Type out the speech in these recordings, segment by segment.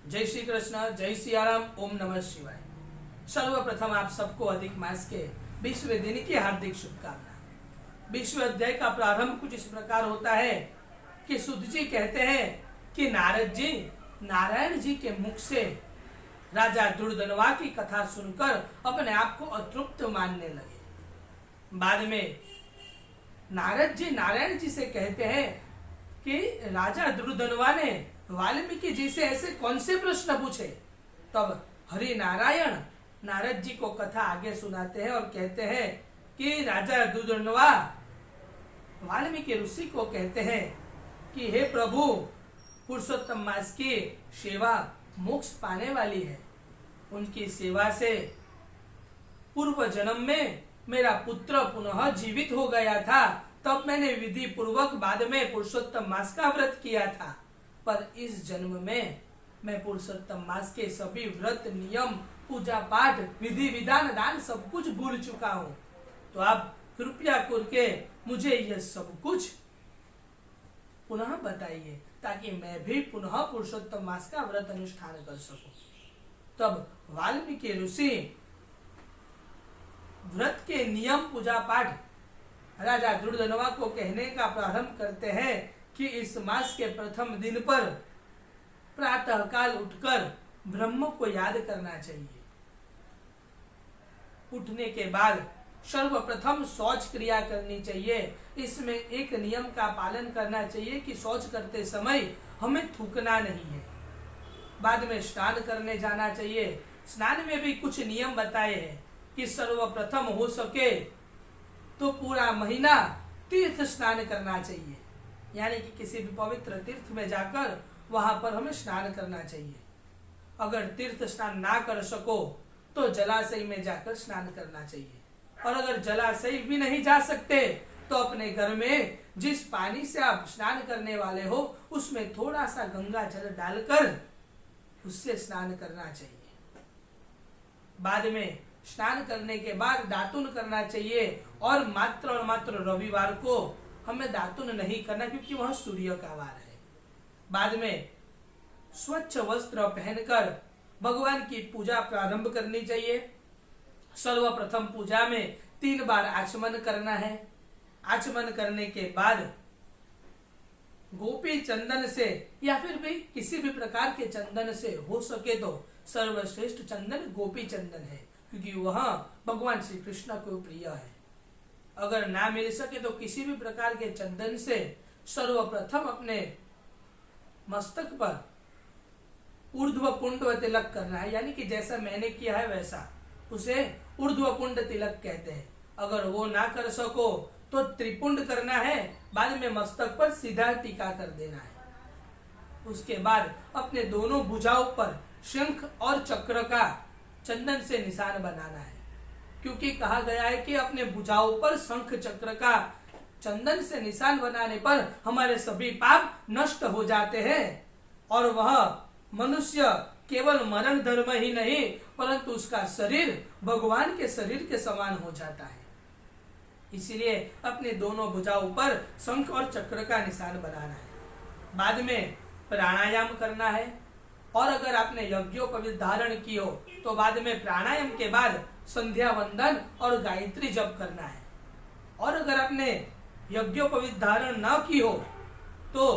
जय श्री कृष्ण, जय सियाराम, ओम नमः शिवाय। सर्वप्रथम आप सबको अधिक मास के 20वें दिन की हार्दिक शुभकामना। 20वें अध्याय का प्रारंभ कुछ इस प्रकार होता है कि सुध जी कहते हैं कि नारद जी नारायण जी के मुख से राजा दुर्दनवा की कथा सुनकर अपने आप को अतृप्त मानने लगे। बाद में नारद जी नारायण जी से कहते हैं कि राजा दुर्दनवा ने वाल्मीकि जी से ऐसे कौन से प्रश्न पूछे। तब हरि नारायण नारद जी को कथा आगे सुनाते हैं और कहते हैं कि राजा दुर्दनवा वाल्मीकि ऋषि को कहते हैं कि हे प्रभु, पुरुषोत्तम मास की सेवा मोक्ष पाने वाली है। उनकी सेवा से पूर्व जन्म में मेरा पुत्र पुनः जीवित हो गया था, तब मैंने विधि पूर्वक बाद में पुरुषोत्तम मास का व्रत किया था। पर इस जन्म में मैं पुरुषोत्तम मास के सभी व्रत, नियम, पूजा पाठ, विधि विधान, दान सब कुछ भूल चुका हूँ। तो आप कृपया करके मुझे यह सब कुछ पुनः बताइए ताकि मैं भी पुनः पुरुषोत्तम मास का व्रत अनुष्ठान कर सकूं। तब वाल्मीकि ऋषि व्रत के नियम, पूजा पाठ राजा दुर्दनवा को कहने का प्रारंभ करते हैं कि इस मास के प्रथम दिन पर प्रातः काल उठकर ब्रह्म को याद करना चाहिए। उठने के बाद सर्वप्रथम शौच क्रिया करनी चाहिए। इसमें एक नियम का पालन करना चाहिए कि शौच करते समय हमें थूकना नहीं है। बाद में स्नान करने जाना चाहिए। स्नान में भी कुछ नियम बताए हैं कि सर्वप्रथम हो सके तो पूरा महीना तीर्थ स्नान करना चाहिए, यानी कि किसी भी पवित्र तीर्थ में जाकर वहां पर हमें स्नान करना चाहिए। अगर तीर्थ स्नान ना कर सको तो जलाशय में जाकर स्नान करना चाहिए। और अगर जलाशय भी नहीं जा सकते तो अपने घर में जिस पानी से आप स्नान करने वाले हो उसमें थोड़ा सा गंगा जल डालकर उससे स्नान करना चाहिए। बाद में स्नान करने के बाद दातुन करना चाहिए और मात्र रविवार को हमें दातुन नहीं करना क्योंकि वह सूर्य का वार है। बाद में स्वच्छ वस्त्र पहनकर भगवान की पूजा प्रारंभ करनी चाहिए। सर्वप्रथम पूजा में 3 बार आचमन करना है। आचमन करने के बाद गोपी चंदन से या फिर भी किसी भी प्रकार के चंदन से, हो सके तो सर्वश्रेष्ठ चंदन गोपी चंदन है क्योंकि वह भगवान श्री कृष्ण को प्रिय है। अगर ना मिल सके तो किसी भी प्रकार के चंदन से सर्वप्रथम अपने मस्तक पर ऊर्ध्व पुंड तिलक करना है, यानी कि जैसा मैंने किया है वैसा, उसे ऊर्ध्व पुंड तिलक कहते हैं। अगर वो ना कर सको तो त्रिपुंड करना है। बाद में मस्तक पर सीधा टीका कर देना है। उसके बाद अपने दोनों भुजाओं पर शंख और चक्र का चंदन से निशान बनाना है, क्योंकि कहा गया है कि अपने भुजाओं पर शंख चक्र का चंदन से निशान बनाने पर हमारे सभी पाप नष्ट हो जाते हैं और वह मनुष्य केवल मरण धर्म ही नहीं परंतु उसका शरीर भगवान के शरीर के समान हो जाता है। इसीलिए अपने दोनों भुजाओं पर शंख और चक्र का निशान बनाना है। बाद में प्राणायाम करना है और अगर आपने यज्ञोपवीत धारण की हो तो बाद में प्राणायाम के बाद संध्या वंदन और गायत्री जप करना है। और अगर आपने यज्ञोपवीत धारण न की हो तो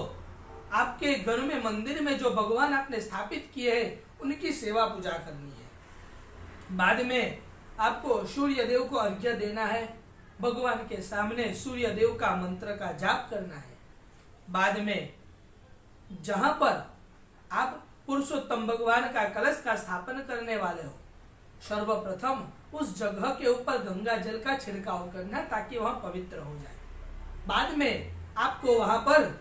आपके घर में मंदिर में जो भगवान आपने स्थापित किए हैं उनकी सेवा पूजा करनी है। बाद में आपको सूर्य देव को अर्घ्य देना है। भगवान के सामने सूर्य देव का मंत्र का जाप करना है। बाद में जहां पर आप पुरुषोत्तम भगवान का कलश का स्थापन करने वाले हो, सर्वप्रथम उस जगह के ऊपर गंगा जल का छिड़काव करना ताकि वहां पवित्र हो जाए। बाद में आपको वहां पर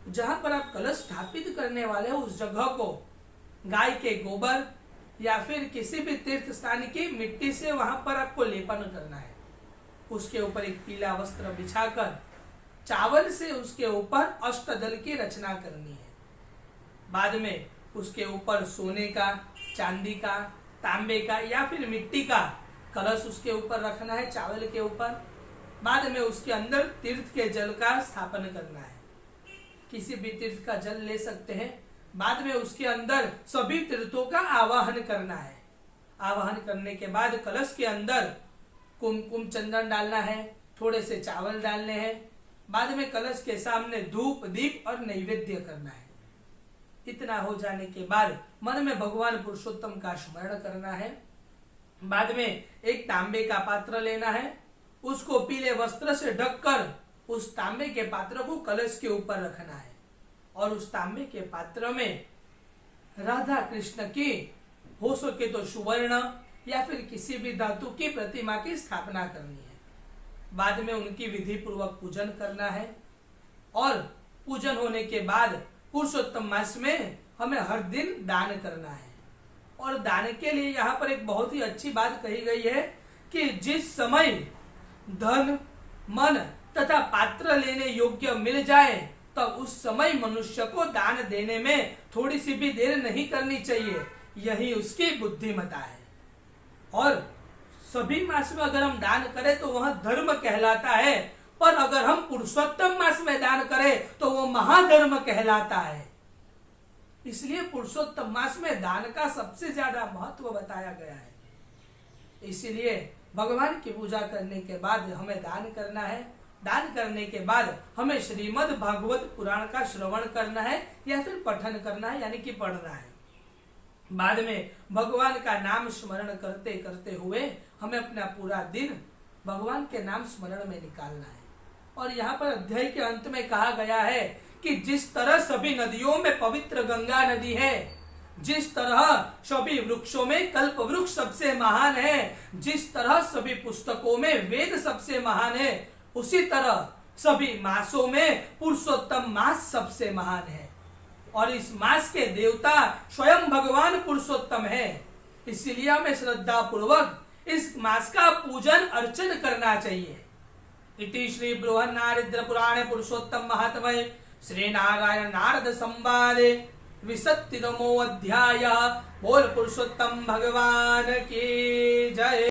जहां पर आप कलश स्थापित करने वाले हो उस जगह को गाय के गोबर या फिर किसी भी तीर्थ स्थान की मिट्टी से वहां पर आपको लेपन करना है। उसके ऊपर एक पीला वस्त्र बिछाकर चावल से उसके ऊपर अष्टदल की रचना करनी है। बाद में उसके ऊपर सोने का, चांदी का, तांबे का या फिर मिट्टी का कलश उसके ऊपर रखना है, चावल के ऊपर। बाद में उसके अंदर तीर्थ के जल का स्थापन करना है। किसी भी तीर्थ का जल ले सकते हैं। बाद में उसके अंदर सभी तीर्थों का आवाहन करना है। आवाहन करने के बाद कलश के अंदर कुमकुम चंदन डालना है, थोड़े से चावल डालने हैं। बाद में कलश के सामने धूप दीप और नैवेद्य करना है। इतना हो जाने के बाद मन में भगवान पुरुषोत्तम का स्मरण करना है। बाद में एक तांबे का पात्र लेना है, उसको पीले वस्त्र से ढककर उस तांबे के पात्र को कलश के ऊपर रखना है और उस तांबे के पात्र में राधा कृष्ण की हो सके तो सुवर्ण या फिर किसी भी धातु की प्रतिमा की स्थापना करनी है। बाद में उनकी विधि पूर्वक पूजन करना है और पूजन होने के बाद पुरुषोत्तम मास में हमें हर दिन दान करना है। और दान के लिए यहाँ पर एक बहुत ही अच्छी बात कही गई है कि जिस समय धन मन तथा पात्र लेने योग्य मिल जाए तब उस समय मनुष्य को दान देने में थोड़ी सी भी देर नहीं करनी चाहिए। यही उसकी बुद्धिमता है। और सभी मास में अगर हम दान करें तो वह धर्म कहलाता है, पर अगर हम पुरुषोत्तम मास में दान करें तो वो महाधर्म कहलाता है। इसलिए पुरुषोत्तम मास में दान का सबसे ज्यादा महत्व बताया गया है। इसलिए भगवान की पूजा करने के बाद हमें दान करना है। दान करने के बाद हमें श्रीमद् भागवत पुराण का श्रवण करना है या फिर पठन करना है, यानी कि पढ़ना है। बाद में भगवान का नाम स्मरण करते करते हुए हमें अपना पूरा दिन भगवान के नाम स्मरण में निकालना है। और यहाँ पर अध्याय के अंत में कहा गया है कि जिस तरह सभी नदियों में पवित्र गंगा नदी है, जिस तरह सभी वृक्षों में कल्प वृक्ष सबसे महान है, जिस तरह सभी पुस्तकों में वेद सबसे महान है, उसी तरह सभी मासों में पुरुषोत्तम मास सबसे महान है। और इस मास के देवता स्वयं भगवान पुरुषोत्तम है। इसीलिए हमें श्रद्धा पूर्वक इस मास का पूजन अर्चन करना चाहिए। इति श्री बृहन्नारद पुराणे पुरुषोत्तम महात्म्ये श्री नारायण नारद संवादे 27वां अध्याय। बोल पुरुषोत्तम भगवान की जय।